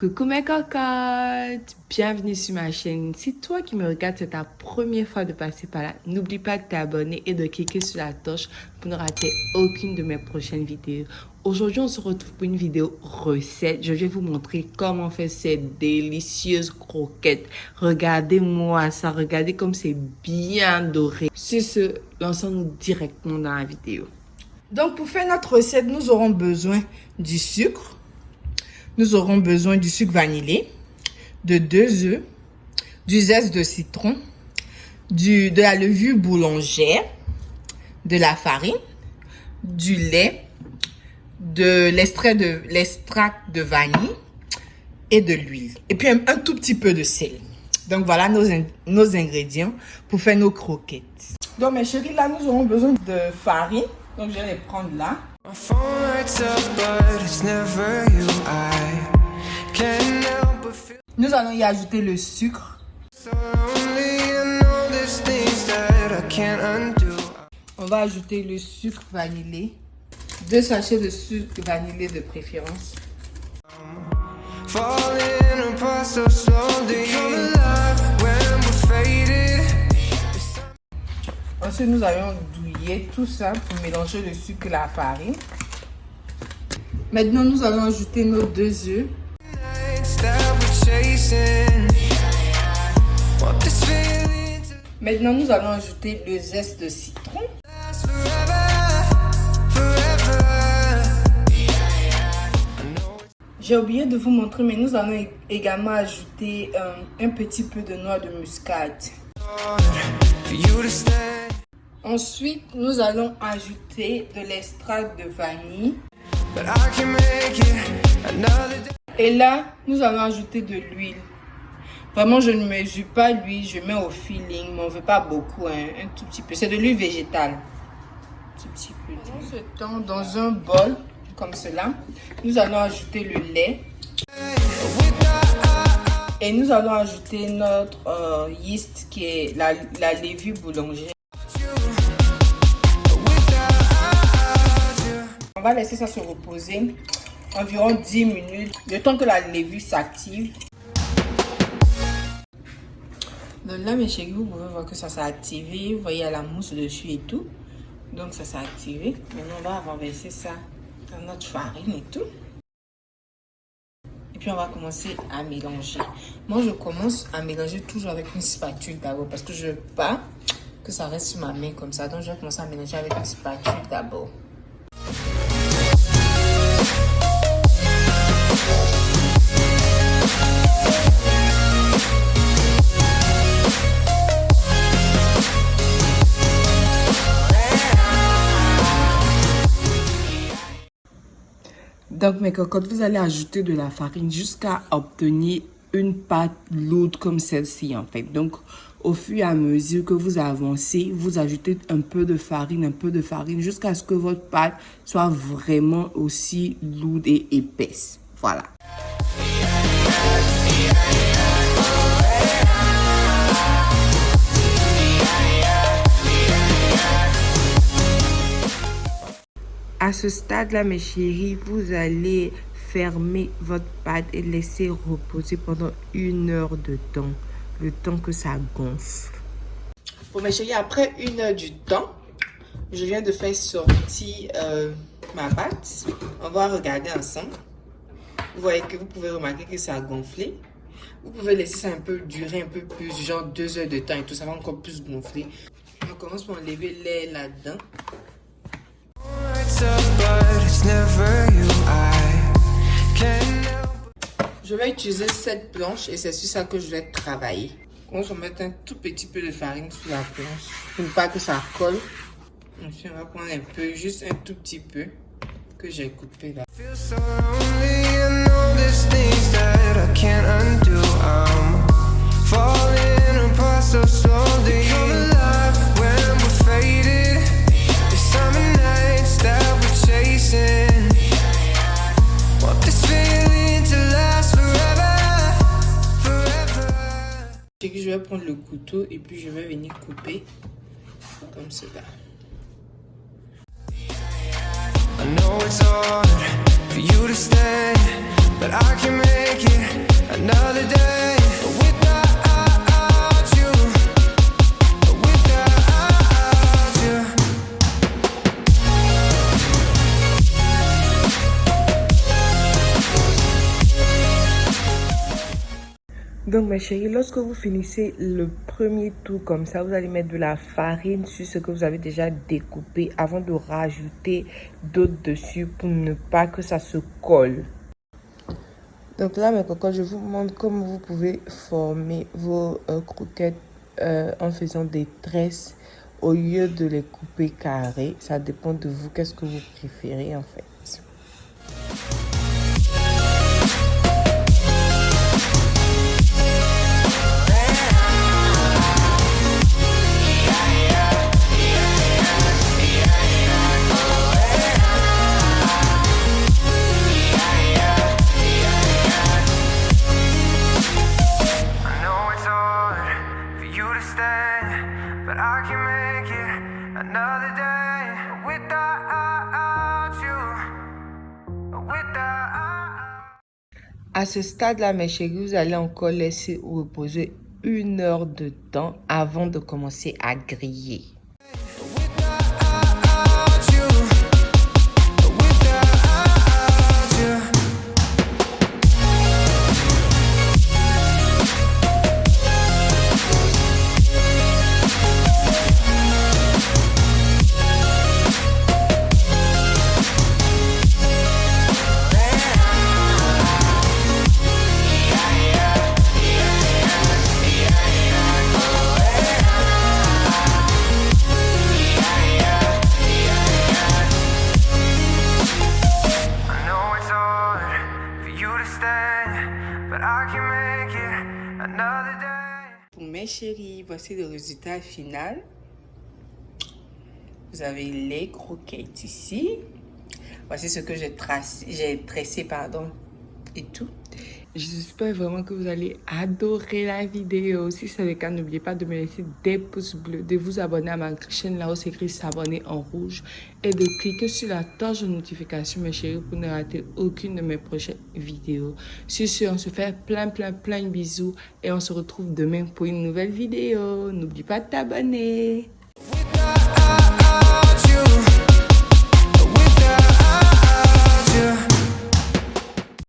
Coucou mes cocottes, bienvenue sur ma chaîne. Si toi qui me regardes, c'est ta première fois de passer par là, n'oublie pas de t'abonner et de cliquer sur la cloche pour ne rater aucune de mes prochaines vidéos. Aujourd'hui, on se retrouve pour une vidéo recette. Je vais vous montrer comment faire ces délicieuses croquettes. Regardez-moi ça, regardez comme c'est bien doré. Sur ce, lançons-nous directement dans la vidéo. Donc, pour faire notre recette, nous aurons besoin du sucre. Nous aurons besoin du sucre vanillé, de 2 œufs, du zeste de citron, de la levure boulangère, de la farine, du lait, de l'extrait de vanille et de l'huile. Et puis un tout petit peu de sel. Donc, voilà nos ingrédients pour faire nos croquettes. Donc, mes chéris, là, nous aurons besoin de farine. Donc, je vais les prendre là. Nous allons y ajouter le sucre. On va ajouter le sucre vanillé. 2 sachets de sucre vanillé de préférence. Ensuite, nous allons douiller tout ça pour mélanger le sucre et la farine. Maintenant, nous allons ajouter nos 2 œufs. Maintenant, nous allons ajouter le zeste de citron. J'ai oublié de vous montrer, mais nous allons également ajouter un petit peu de noix de muscade. Ensuite, nous allons ajouter de l'extrait de vanille. Et là, nous allons ajouter de l'huile. Vraiment, je ne mesure pas l'huile, je mets au feeling, mais on ne veut pas beaucoup, hein, un tout petit peu. C'est de l'huile végétale. Un tout petit peu. Dans ce temps, dans un bol, comme cela, nous allons ajouter le lait. Et nous allons ajouter notre yeast, qui est la levure boulangère. On va laisser ça se reposer environ 10 minutes, le temps que la levure s'active. Donc là, mes chéris, vous pouvez voir que ça s'est activé. Vous voyez, il y a la mousse dessus et tout. Donc ça s'est activé. Maintenant, on va renverser ça dans notre farine et tout. Et puis, on va commencer à mélanger. Moi, je commence à mélanger toujours avec une spatule d'abord parce que je ne veux pas que ça reste sur ma main comme ça. Donc, je vais commencer à mélanger avec une spatule d'abord. Donc mes cocottes, vous allez ajouter de la farine jusqu'à obtenir une pâte lourde comme celle-ci en fait. Donc au fur et à mesure que vous avancez, vous ajoutez un peu de farine jusqu'à ce que votre pâte soit vraiment aussi lourde et épaisse. Voilà. À ce stade-là, mes chéris, vous allez fermer votre pâte et laisser reposer pendant 1 heure de temps, le temps que ça gonfle. Bon, mes chéris, après 1 heure du temps, je viens de faire sortir ma pâte. On va regarder ensemble. Vous voyez que vous pouvez remarquer que ça a gonflé. Vous pouvez laisser ça un peu durer un peu plus, genre 2 heures de temps et tout, ça va encore plus gonfler. On commence par enlever l'air là-dedans. Je vais utiliser cette planche et c'est sur ça que je vais travailler. On va mettre un tout petit peu de farine sur la planche pour ne pas que ça colle. Ensuite, on va prendre un peu, juste un tout petit peu que j'ai coupé là. Je vais prendre le couteau et puis je vais venir couper comme cela. I know it's hard for you to stand but I can make it another day without you, without you. Donc mes chéris, lorsque vous finissez le premier tour comme ça, vous allez mettre de la farine sur ce que vous avez déjà découpé avant de rajouter d'autres dessus pour ne pas que ça se colle. Donc là mes cocos, je vous montre comment vous pouvez former vos croquettes en faisant des tresses au lieu de les couper carrés. Ça dépend de vous, qu'est-ce que vous préférez en fait. But I can make it another day without you, without. À ce stade-là, mes chéris, vous allez encore laisser reposer 1 heure de temps avant de commencer à griller. Pour mes chéris, voici le résultat final. Vous avez les croquettes ici. Voici ce que j'ai tressé, et tout. J'espère vraiment que vous allez adorer la vidéo. Si c'est le cas, n'oubliez pas de me laisser des pouces bleus, de vous abonner à ma chaîne là où c'est écrit s'abonner en rouge et de cliquer sur la cloche de notification, mes chéris, pour ne rater aucune de mes prochaines vidéos. Sur ce, on se fait plein de bisous et on se retrouve demain pour une nouvelle vidéo. N'oublie pas de t'abonner.